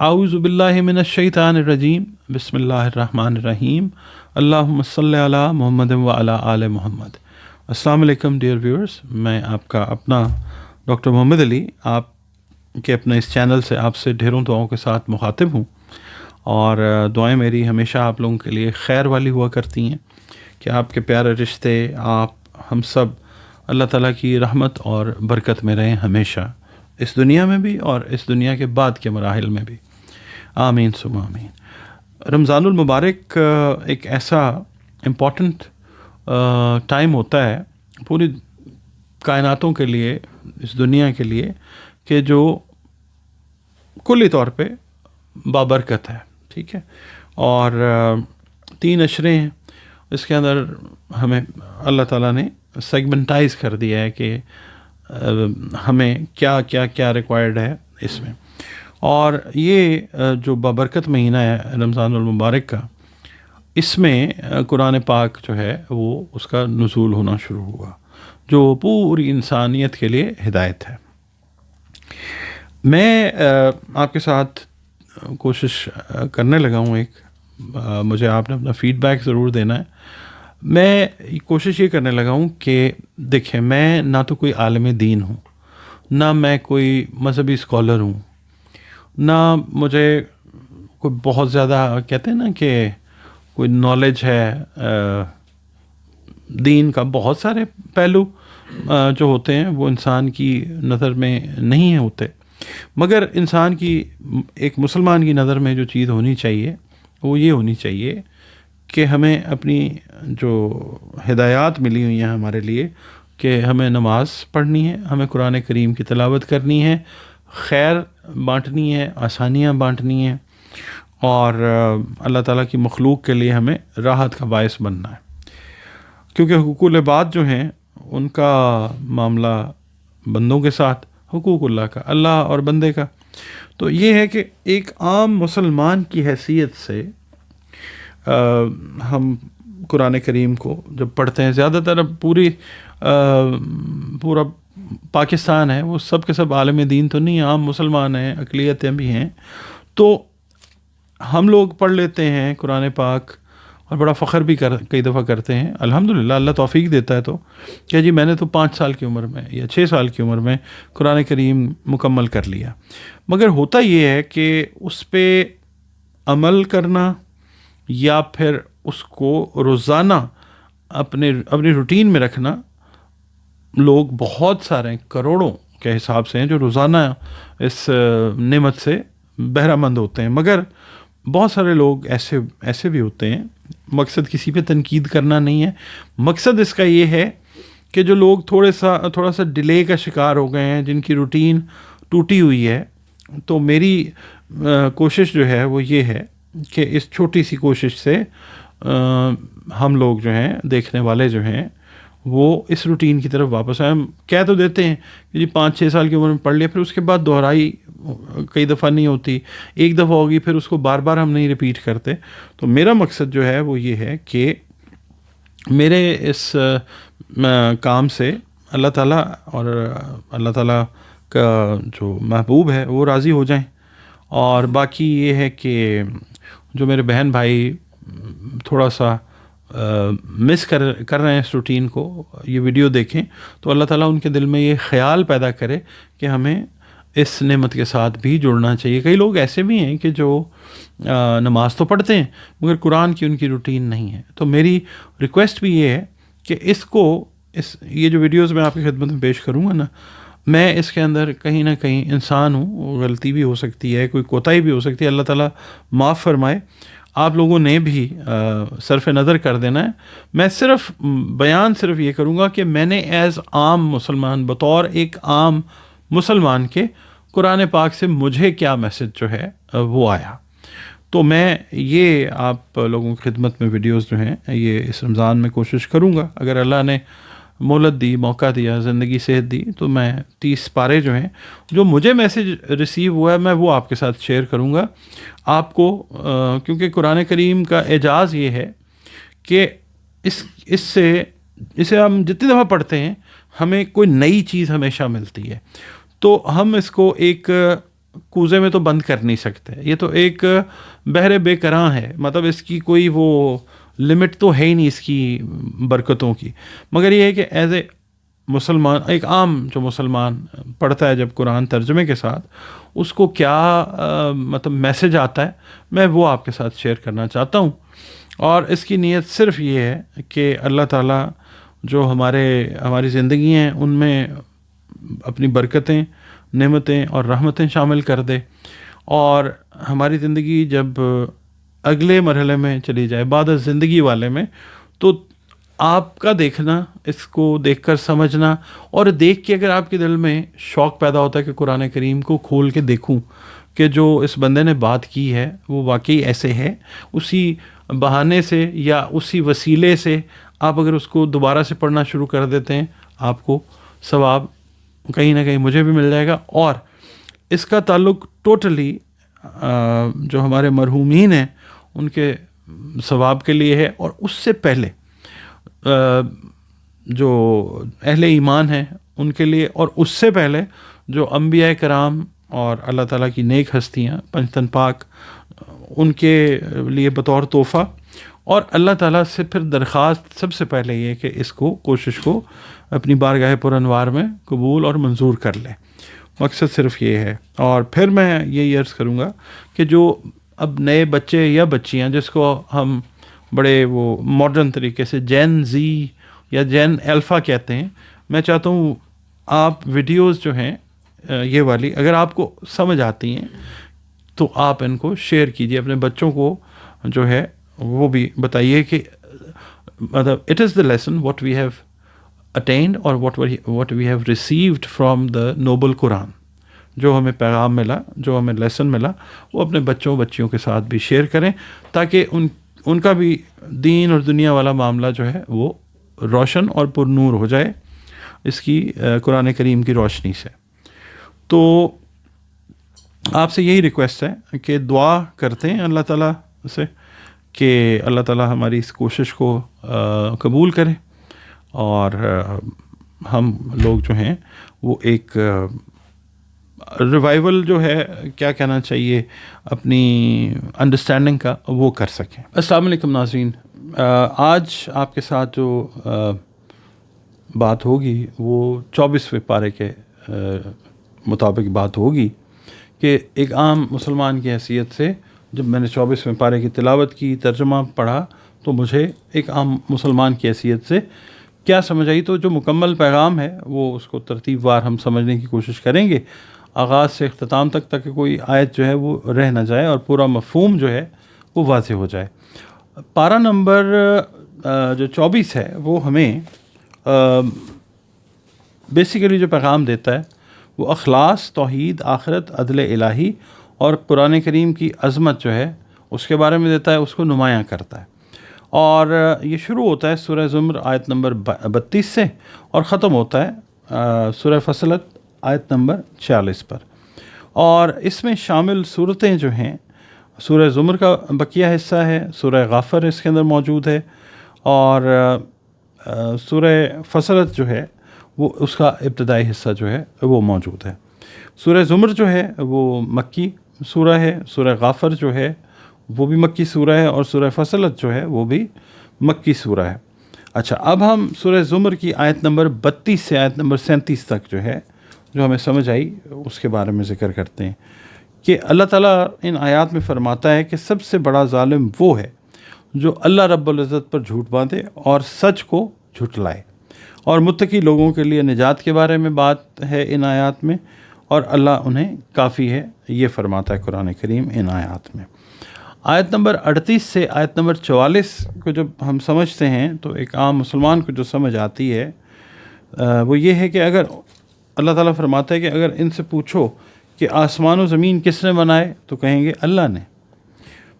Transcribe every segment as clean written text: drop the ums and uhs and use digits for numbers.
اعوذ باللہ من الشیطان الرجیم بسم اللہ الرحمن الرحیم اللہم صلی علی محمد و علی آل محمد۔ السلام علیکم ڈیئر ویورز، میں آپ کا اپنا ڈاکٹر محمد علی آپ کے اپنے اس چینل سے آپ سے ڈھیروں دعاؤں کے ساتھ مخاطب ہوں، اور دعائیں میری ہمیشہ آپ لوگوں کے لیے خیر والی ہوا کرتی ہیں کہ آپ کے پیارے رشتے، آپ ہم سب اللہ تعالیٰ کی رحمت اور برکت میں رہیں ہمیشہ، اس دنیا میں بھی اور اس دنیا کے بعد کے مراحل میں بھی، آمین ثم آمین۔ رمضان المبارک ایک ایسا امپورٹنٹ ٹائم ہوتا ہے پوری کائناتوں کے لیے، اس دنیا کے لیے، کہ جو کلی طور پہ بابرکت ہے، ٹھیک ہے، اور 3 اشرے ہیں، اس کے اندر ہمیں اللہ تعالیٰ نے سیگمنٹائز کر دیا ہے کہ ہمیں کیا کیا کیا ریکوائرڈ ہے اس میں، اور یہ جو بابرکت مہینہ ہے رمضان المبارک کا، اس میں قرآن پاک جو ہے وہ اس کا نزول ہونا شروع ہوا، جو پوری انسانیت کے لیے ہدایت ہے۔ میں آپ کے ساتھ کوشش کرنے لگا ہوں، مجھے آپ نے اپنا فیڈ بیک ضرور دینا ہے۔ میں کوشش یہ کرنے لگا ہوں کہ دیکھیں، میں نہ تو کوئی عالم دین ہوں، نہ میں کوئی مذہبی اسکالر ہوں، نہ مجھے کوئی بہت زیادہ کہتے ہیں نا کہ کوئی نالج ہے۔ دین کا بہت سارے پہلو جو ہوتے ہیں وہ انسان کی نظر میں نہیں ہوتے، مگر انسان کی، ایک مسلمان کی نظر میں جو چیز ہونی چاہیے وہ یہ ہونی چاہیے کہ ہمیں اپنی جو ہدایات ملی ہوئی ہیں ہمارے لیے، کہ ہمیں نماز پڑھنی ہے، ہمیں قرآن کریم کی تلاوت کرنی ہے، خیر بانٹنی ہے، آسانیاں بانٹنی ہیں، اور اللہ تعالیٰ کی مخلوق کے لیے ہمیں راحت کا باعث بننا ہے، کیونکہ حقوق العباد جو ہیں ان کا معاملہ بندوں کے ساتھ، حقوق اللہ کا، اللہ اور بندے کا، تو یہ ہے کہ ایک عام مسلمان کی حیثیت سے ہم قرآن کریم کو جب پڑھتے ہیں، زیادہ تر اب پورا پاکستان ہے وہ سب کے سب عالم دین تو نہیں، عام مسلمان ہیں، اقلیتیں بھی ہیں، تو ہم لوگ پڑھ لیتے ہیں قرآن پاک اور بڑا فخر بھی کئی دفعہ کرتے ہیں، الحمدللہ اللہ توفیق دیتا ہے، تو کہ جی میں نے تو 5 سال کی عمر میں یا 6 سال کی عمر میں قرآن کریم مکمل کر لیا، مگر ہوتا یہ ہے کہ اس پہ عمل کرنا یا پھر اس کو روزانہ اپنی روٹین میں رکھنا، لوگ بہت سارے کروڑوں کے حساب سے ہیں جو روزانہ اس نعمت سے بہرہ مند ہوتے ہیں، مگر بہت سارے لوگ ایسے بھی ہوتے ہیں۔ مقصد کسی پہ تنقید کرنا نہیں ہے، مقصد اس کا یہ ہے کہ جو لوگ تھوڑا سا ڈیلے کا شکار ہو گئے ہیں، جن کی روٹین ٹوٹی ہوئی ہے، تو میری کوشش جو ہے وہ یہ ہے کہ اس چھوٹی سی کوشش سے ہم لوگ جو ہیں، دیکھنے والے جو ہیں، وہ اس روٹین کی طرف واپس آئیں۔ ہم کہہ تو دیتے ہیں کہ جی 5-6 سال کی عمر میں پڑھ لیا، پھر اس کے بعد دہرائی کئی دفعہ نہیں ہوتی، ایک دفعہ ہوگی، پھر اس کو بار بار ہم نہیں ریپیٹ کرتے۔ تو میرا مقصد جو ہے وہ یہ ہے کہ میرے اس کام سے اللہ تعالیٰ اور اللہ تعالیٰ کا جو محبوب ہے وہ راضی ہو جائیں، اور باقی یہ ہے کہ جو میرے بہن بھائی تھوڑا سا مس کر رہے ہیں اس روٹین کو، یہ ویڈیو دیکھیں تو اللہ تعالیٰ ان کے دل میں یہ خیال پیدا کرے کہ ہمیں اس نعمت کے ساتھ بھی جڑنا چاہیے۔ کئی لوگ ایسے بھی ہیں کہ جو نماز تو پڑھتے ہیں مگر قرآن کی ان کی روٹین نہیں ہے، تو میری ریکویسٹ بھی یہ ہے کہ یہ جو ویڈیوز میں آپ کی خدمت میں پیش کروں گا نا، میں اس کے اندر کہیں نہ کہیں انسان ہوں، غلطی بھی ہو سکتی ہے، کوئی کوتاہی بھی ہو سکتی ہے، اللہ تعالیٰ معاف فرمائے، آپ لوگوں نے بھی صرف نظر کر دینا ہے۔ میں بیان صرف یہ کروں گا کہ میں نے ایز عام مسلمان، بطور ایک عام مسلمان کے قرآن پاک سے مجھے کیا میسج جو ہے وہ آیا، تو میں یہ آپ لوگوں کی خدمت میں ویڈیوز جو ہیں یہ اس رمضان میں کوشش کروں گا، اگر اللہ نے مہلت دی، موقع دیا، زندگی صحت دی، تو میں 30 پارے جو ہیں، جو مجھے میسج ریسیو ہوا ہے، میں وہ آپ کے ساتھ شیئر کروں گا آپ کو، کیونکہ قرآن کریم کا اعجاز یہ ہے کہ اسے ہم جتنی دفعہ پڑھتے ہیں ہمیں کوئی نئی چیز ہمیشہ ملتی ہے، تو ہم اس کو ایک کوزے میں تو بند کر نہیں سکتے. یہ تو ایک بحر بے کراں ہے، مطلب اس کی کوئی وہ لمٹ تو ہے ہی نہیں اس کی برکتوں کی. مگر یہ ہے کہ ایز اے مسلمان، ایک عام جو مسلمان پڑھتا ہے جب قرآن ترجمے کے ساتھ، اس کو کیا مطلب میسج آتا ہے، میں وہ آپ کے ساتھ شیئر کرنا چاہتا ہوں. اور اس کی نیت صرف یہ ہے کہ اللہ تعالیٰ جو ہماری زندگی ہیں ان میں اپنی برکتیں، نعمتیں اور رحمتیں شامل کر دے، اور ہماری زندگی جب اگلے مرحلے میں چلی جائے بعد از زندگی والے میں، تو آپ کا دیکھنا، اس کو دیکھ کر سمجھنا، اور دیکھ کے اگر آپ کے دل میں شوق پیدا ہوتا ہے کہ قرآن کریم کو کھول کے دیکھوں کہ جو اس بندے نے بات کی ہے وہ واقعی ایسے ہے، اسی بہانے سے یا اسی وسیلے سے آپ اگر اس کو دوبارہ سے پڑھنا شروع کر دیتے ہیں، آپ کو ثواب کہیں نہ کہیں مجھے بھی مل جائے گا. اور اس کا تعلق ٹوٹلی جو ہمارے مرحومین ہیں ان کے ثواب کے لیے ہے، اور اس سے پہلے جو اہل ایمان ہیں ان کے لیے، اور اس سے پہلے جو انبیاء کرام اور اللہ تعالیٰ کی نیک ہستیاں پنجتن پاک، ان کے لیے بطور تحفہ. اور اللہ تعالیٰ سے پھر درخواست سب سے پہلے یہ کہ اس کو، کوشش کو اپنی بارگاہ پر انوار میں قبول اور منظور کر لیں. مقصد صرف یہ ہے. اور پھر میں یہ عرض کروں گا کہ جو اب نئے بچے یا بچیاں جس کو ہم بڑے وہ ماڈرن طریقے سے جین زی یا جین الفا کہتے ہیں، میں چاہتا ہوں آپ ویڈیوز جو ہیں یہ والی اگر آپ کو سمجھ آتی ہیں تو آپ ان کو شیئر کیجیے اپنے بچوں کو، جو ہے وہ بھی بتائیے کہ مطلب it is the lesson what we have attend اور what we have received from the noble Quran. جو ہمیں پیغام ملا، جو ہمیں لیسن ملا، وہ اپنے بچوں بچیوں کے ساتھ بھی شیئر کریں تاکہ ان کا بھی دین اور دنیا والا معاملہ جو ہے وہ روشن اور پر نور ہو جائے اس کی قرآن کریم کی روشنی سے. تو آپ سے یہی ریکویسٹ ہے کہ دعا کرتے ہیں اللہ تعالیٰ سے کہ اللہ تعالیٰ ہماری اس کوشش کو قبول کرے، اور ہم لوگ جو ہیں وہ ایک ریوائول جو ہے، کیا کہنا چاہیے، اپنی انڈرسٹینڈنگ کا وہ کر سکیں. السلام علیکم ناظرین. آج آپ کے ساتھ جو بات ہوگی وہ 24ویں پارے کے مطابق بات ہوگی کہ ایک عام مسلمان کی حیثیت سے جب میں نے 24ویں پارے کی تلاوت کی، ترجمہ پڑھا، تو مجھے ایک عام مسلمان کی حیثیت سے کیا سمجھ آئی. تو جو مکمل پیغام ہے وہ اس کو ترتیب وار ہم سمجھنے کی کوشش کریں گے، آغاز سے اختتام تک، تاکہ کوئی آیت جو ہے وہ رہ نہ جائے اور پورا مفہوم جو ہے وہ واضح ہو جائے. پارہ نمبر جو 24 ہے وہ ہمیں بیسیکلی جو پیغام دیتا ہے وہ اخلاص، توحید، آخرت، عدل الہی اور قرآن کریم کی عظمت جو ہے اس کے بارے میں دیتا ہے، اس کو نمایاں کرتا ہے. اور یہ شروع ہوتا ہے سورہ زمر آیت نمبر 32 سے اور ختم ہوتا ہے سورہ فصلت آیت نمبر 46 پر. اور اس میں شامل صورتیں جو ہیں، سورہ زمر کا بقیہ حصہ ہے، سورہ غافر اس کے اندر موجود ہے، اور سورہ فصلت جو ہے وہ اس کا ابتدائی حصہ جو ہے وہ موجود ہے. سورہ زمر جو ہے وہ مکی سورہ ہے، سورہ غافر جو ہے وہ بھی مکی سورہ ہے، اور سورہ فصلت جو ہے وہ بھی مکی سورہ ہے. اچھا، اب ہم سورہ زمر کی آیت نمبر 32 سے آیت نمبر 37 تک جو ہے، جو ہمیں سمجھ آئی، اس کے بارے میں ذکر کرتے ہیں کہ اللہ تعالیٰ ان آیات میں فرماتا ہے کہ سب سے بڑا ظالم وہ ہے جو اللہ رب العزت پر جھوٹ باندھے اور سچ کو جھٹلائے. اور متقی لوگوں کے لیے نجات کے بارے میں بات ہے ان آیات میں، اور اللہ انہیں کافی ہے، یہ فرماتا ہے قرآن کریم ان آیات میں. آیت نمبر 38 سے آیت نمبر 44 کو جب ہم سمجھتے ہیں تو ایک عام مسلمان کو جو سمجھ آتی ہے وہ یہ ہے کہ اگر اللہ تعالیٰ فرماتا ہے کہ اگر ان سے پوچھو کہ آسمان و زمین کس نے بنائے تو کہیں گے اللہ نے،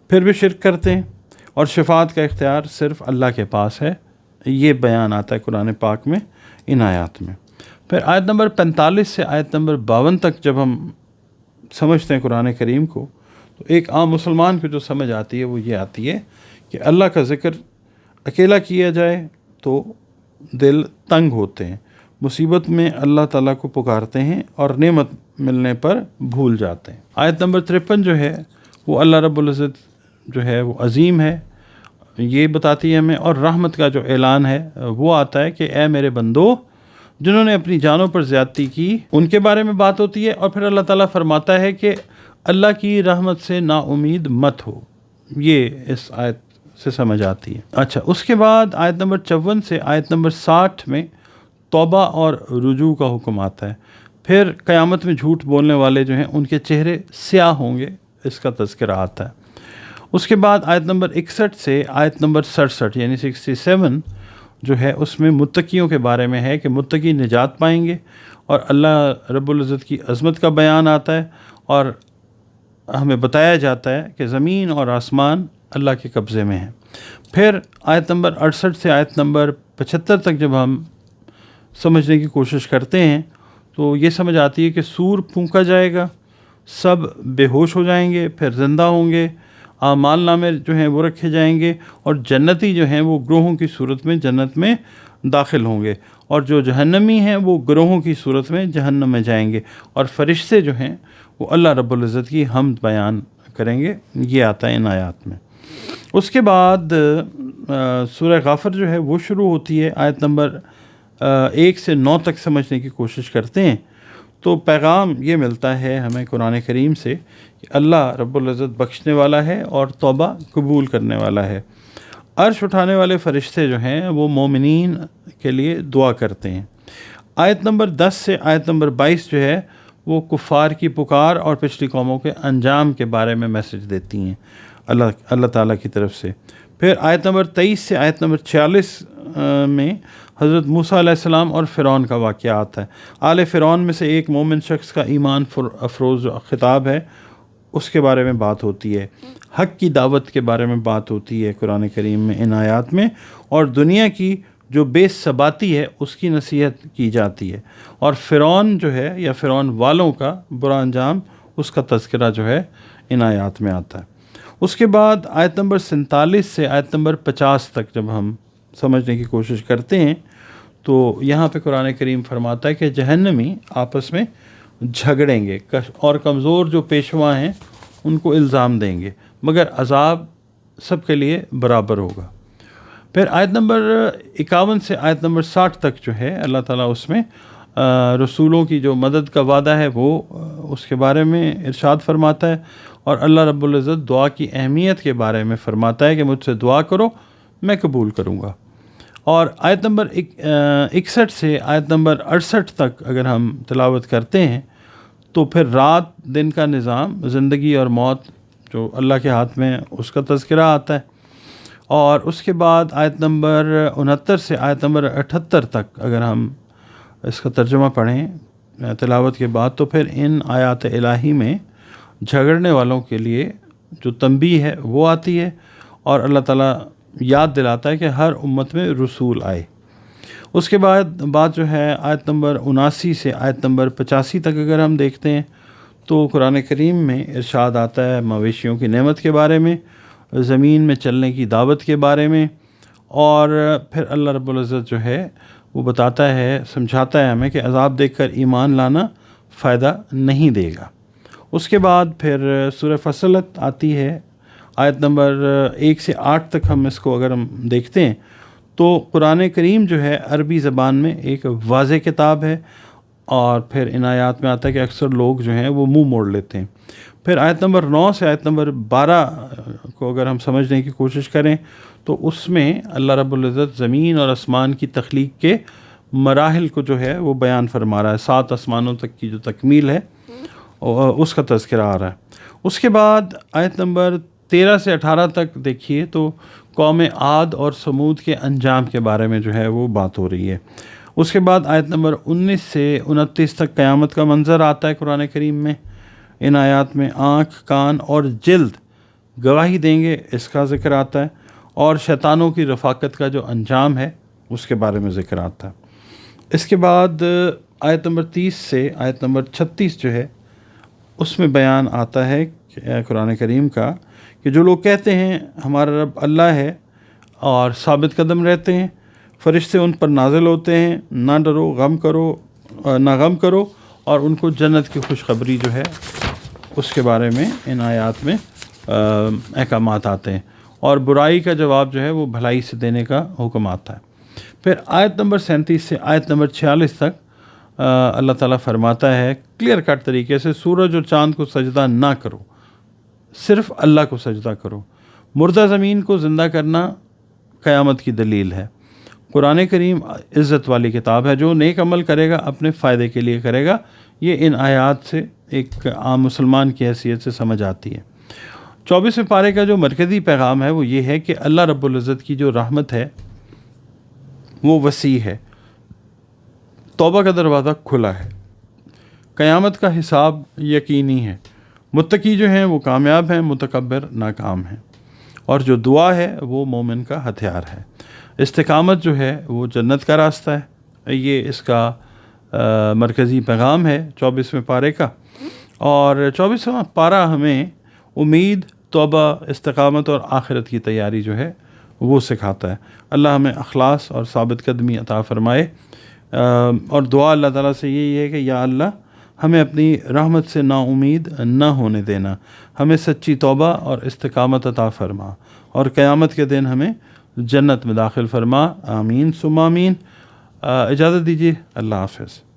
پھر بھی شرک کرتے ہیں، اور شفاعت کا اختیار صرف اللہ کے پاس ہے. یہ بیان آتا ہے قرآن پاک میں ان آیات میں. پھر آیت نمبر 45 سے آیت نمبر 52 تک جب ہم سمجھتے ہیں قرآن کریم کو، تو ایک عام مسلمان کو جو سمجھ آتی ہے وہ یہ آتی ہے کہ اللہ کا ذکر اکیلا کیا جائے تو دل تنگ ہوتے ہیں، مصیبت میں اللہ تعالیٰ کو پکارتے ہیں اور نعمت ملنے پر بھول جاتے ہیں۔ آیت نمبر 53 جو ہے وہ اللہ رب العزت جو ہے وہ عظیم ہے، یہ بتاتی ہے ہمیں، اور رحمت کا جو اعلان ہے وہ آتا ہے کہ اے میرے بندو جنہوں نے اپنی جانوں پر زیادتی کی، ان کے بارے میں بات ہوتی ہے، اور پھر اللہ تعالیٰ فرماتا ہے کہ اللہ کی رحمت سے نا امید مت ہو۔ یہ اس آیت سے سمجھ آتی ہے۔ اچھا، اس کے بعد آیت نمبر 54 سے آیت نمبر 60 میں توبہ اور رجوع کا حکم آتا ہے۔ پھر قیامت میں جھوٹ بولنے والے جو ہیں ان کے چہرے سیاہ ہوں گے، اس کا تذکرہ آتا ہے۔ اس کے بعد آیت نمبر 61 سے آیت نمبر 67 یعنی 67 جو ہے اس میں متقیوں کے بارے میں ہے کہ متقی نجات پائیں گے، اور اللہ رب العزت کی عظمت کا بیان آتا ہے، اور ہمیں بتایا جاتا ہے کہ زمین اور آسمان اللہ کے قبضے میں ہیں۔ پھر آیت نمبر 68 سے آیت نمبر 75 تک جب ہم سمجھنے کی کوشش کرتے ہیں تو یہ سمجھ آتی ہے کہ سور پھونکا جائے گا، سب بے ہوش ہو جائیں گے، پھر زندہ ہوں گے، اعمال نامے جو ہیں وہ رکھے جائیں گے، اور جنتی جو ہیں وہ گروہوں کی صورت میں جنت میں داخل ہوں گے، اور جو جہنمی ہیں وہ گروہوں کی صورت میں جہنم میں جائیں گے، اور فرشتے جو ہیں وہ اللہ رب العزت کی حمد بیان کریں گے۔ یہ آتا ہے ان آیات میں۔ اس کے بعد سورہ غافر جو ہے وہ شروع ہوتی ہے، آیت نمبر 1 سے 9 تک سمجھنے کی کوشش کرتے ہیں تو پیغام یہ ملتا ہے ہمیں قرآن کریم سے کہ اللہ رب العزت بخشنے والا ہے اور توبہ قبول کرنے والا ہے۔ عرش اٹھانے والے فرشتے جو ہیں وہ مومنین کے لیے دعا کرتے ہیں۔ آیت نمبر 10 سے آیت نمبر 22 جو ہے وہ کفار کی پکار اور پچھلی قوموں کے انجام کے بارے میں میسج دیتی ہیں اللہ تعالیٰ کی طرف سے۔ پھر آیت نمبر 23 سے آیت نمبر 46 میں حضرت موسیٰ علیہ السلام اور فرعون کا واقعہ آتا ہے۔ آل فرعون میں سے ایک مومن شخص کا ایمان افروز خطاب ہے، اس کے بارے میں بات ہوتی ہے۔ حق کی دعوت کے بارے میں بات ہوتی ہے قرآن کریم میں ان آیات میں، اور دنیا کی جو بے ثباتی ہے اس کی نصیحت کی جاتی ہے، اور فرعون جو ہے یا فرعون والوں کا برا انجام اس کا تذکرہ جو ہے ان آیات میں آتا ہے۔ اس کے بعد آیت نمبر 47 سے آیت نمبر 50 تک جب ہم سمجھنے کی کوشش کرتے ہیں تو یہاں پہ قرآن کریم فرماتا ہے کہ جہنمی آپس میں جھگڑیں گے اور کمزور جو پیشوا ہیں ان کو الزام دیں گے، مگر عذاب سب کے لیے برابر ہوگا۔ پھر آیت نمبر 51 سے آیت نمبر 60 تک جو ہے اللہ تعالیٰ اس میں رسولوں کی جو مدد کا وعدہ ہے وہ اس کے بارے میں ارشاد فرماتا ہے، اور اللہ رب العزت دعا کی اہمیت کے بارے میں فرماتا ہے کہ مجھ سے دعا کرو میں قبول کروں گا۔ اور آیت نمبر 61 سے آیت نمبر 68 تک اگر ہم تلاوت کرتے ہیں تو پھر رات دن کا نظام، زندگی اور موت جو اللہ کے ہاتھ میں اس کا تذکرہ آتا ہے۔ اور اس کے بعد آیت نمبر 69 سے آیت نمبر 78 تک اگر ہم اس کا ترجمہ پڑھیں تلاوت کے بعد تو پھر ان آیات الہی میں جھگڑنے والوں کے لیے جو تنبیہ ہے وہ آتی ہے، اور اللہ تعالیٰ یاد دلاتا ہے کہ ہر امت میں رسول آئے۔ اس کے بعد جو ہے آیت نمبر 79 سے آیت نمبر 85 تک اگر ہم دیکھتے ہیں تو قرآن کریم میں ارشاد آتا ہے مویشیوں کی نعمت کے بارے میں، زمین میں چلنے کی دعوت کے بارے میں، اور پھر اللہ رب العزت جو ہے وہ بتاتا ہے، سمجھاتا ہے ہمیں کہ عذاب دیکھ کر ایمان لانا فائدہ نہیں دے گا۔ اس کے بعد پھر سورہ فصلت آتی ہے، آیت نمبر 1 سے 8 تک ہم اس کو اگر ہم دیکھتے ہیں تو قرآن کریم جو ہے عربی زبان میں ایک واضح کتاب ہے، اور پھر ان آیات میں آتا ہے کہ اکثر لوگ جو ہیں وہ منہ موڑ لیتے ہیں۔ پھر آیت نمبر 9 سے آیت نمبر 12 کو اگر ہم سمجھنے کی کوشش کریں تو اس میں اللہ رب العزت زمین اور آسمان کی تخلیق کے مراحل کو جو ہے وہ بیان فرما رہا ہے، 7 آسمانوں تک کی جو تکمیل ہے اس کا تذکرہ آ رہا ہے۔ اس کے بعد آیت نمبر 13 سے 18 تک دیکھیے تو قوم عاد اور سمود کے انجام کے بارے میں جو ہے وہ بات ہو رہی ہے۔ اس کے بعد آیت نمبر 19 سے 29 تک قیامت کا منظر آتا ہے قرآن کریم میں۔ ان آیات میں آنکھ، کان اور جلد گواہی دیں گے اس کا ذکر آتا ہے، اور شیطانوں کی رفاقت کا جو انجام ہے اس کے بارے میں ذکر آتا ہے۔ اس کے بعد آیت نمبر 30 سے آیت نمبر 36 جو ہے اس میں بیان آتا ہے قرآن کریم کا کہ جو لوگ کہتے ہیں ہمارا رب اللہ ہے اور ثابت قدم رہتے ہیں، فرشتے ان پر نازل ہوتے ہیں، نہ ڈرو نہ غم کرو، اور ان کو جنت کی خوشخبری جو ہے اس کے بارے میں ان آیات میں احکامات آتے ہیں، اور برائی کا جواب جو ہے وہ بھلائی سے دینے کا حکم آتا ہے۔ پھر آیت نمبر 37 سے آیت نمبر 46 تک اللہ تعالیٰ فرماتا ہے کلیئر کٹ طریقے سے، سورج اور چاند کو سجدہ نہ کرو، صرف اللہ کو سجدہ کرو۔ مردہ زمین کو زندہ کرنا قیامت کی دلیل ہے۔ قرآن کریم عزت والی کتاب ہے، جو نیک عمل کرے گا اپنے فائدے کے لیے کرے گا، یہ ان آیات سے ایک عام مسلمان کی حیثیت سے سمجھ آتی ہے۔ 24ویں پارے کا جو مرکزی پیغام ہے وہ یہ ہے کہ اللہ رب العزت کی جو رحمت ہے وہ وسیع ہے، توبہ کا دروازہ کھلا ہے، قیامت کا حساب یقینی ہے، متقی جو ہیں وہ کامیاب ہیں، متکبر ناکام ہیں، اور جو دعا ہے وہ مومن کا ہتھیار ہے۔ استقامت جو ہے وہ جنت کا راستہ ہے، یہ اس کا مرکزی پیغام ہے 24ویں پارے کا۔ اور 24واں پارہ ہمیں امید، توبہ، استقامت اور آخرت کی تیاری جو ہے وہ سکھاتا ہے۔ اللہ ہمیں اخلاص اور ثابت قدمی عطا فرمائے، اور دعا اللہ تعالیٰ سے یہی ہے کہ یا اللہ ہمیں اپنی رحمت سے نا امید نہ ہونے دینا، ہمیں سچی توبہ اور استقامت عطا فرما، اور قیامت کے دن ہمیں جنت میں داخل فرما، آمین ثم آمین۔ اجازت دیجیے، اللہ حافظ۔